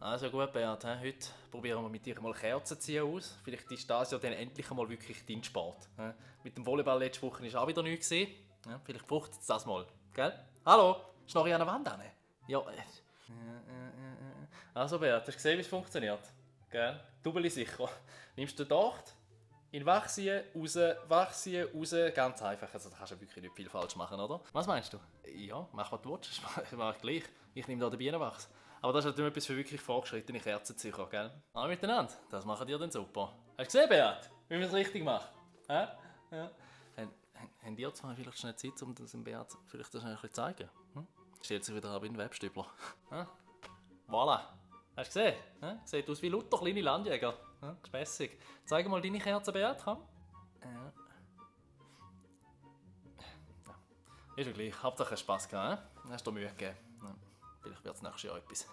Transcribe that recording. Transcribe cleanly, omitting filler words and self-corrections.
Also gut, Beat, heute probieren wir mit dir mal Kerzen ziehen aus. Vielleicht ist das ja dann endlich einmal wirklich dein Sport. Mit dem Volleyball letzte Woche war auch wieder nichts. Ja, vielleicht braucht es das mal. Gell? Hallo? Ist noch an der Wand dran? Ja. Also Beat, hast du gesehen, wie es funktioniert? Gell? Double sicher. Nimmst du den Docht, in wachziehen, raus, ganz einfach. Also da kannst du wirklich nicht viel falsch machen, oder? Was meinst du? Ja, mach was du willst, das mache ich gleich. Ich nehme da den Bienenwachs. Aber das ist natürlich etwas für wirklich fortgeschrittene Kerzenzücher, gell? Alle miteinander, das machen die dann super. Hast du gesehen, Beat, wie man es richtig macht? Ja? Haben ihr zwei vielleicht schnell Zeit, um das dem Beat vielleicht das ein bisschen zu zeigen? Stellt sich wieder ab in den Webstübler. Voilà. Hast du gesehen? Sieht aus wie lauter kleine Landjäger. Gespässig. Zeig mal deine Kerze, Beat, komm. Ja. Ist ja gleich. Hauptsache Spass gehabt, Hast du Mühe gegeben. Vielleicht wird es nächstes Jahr etwas.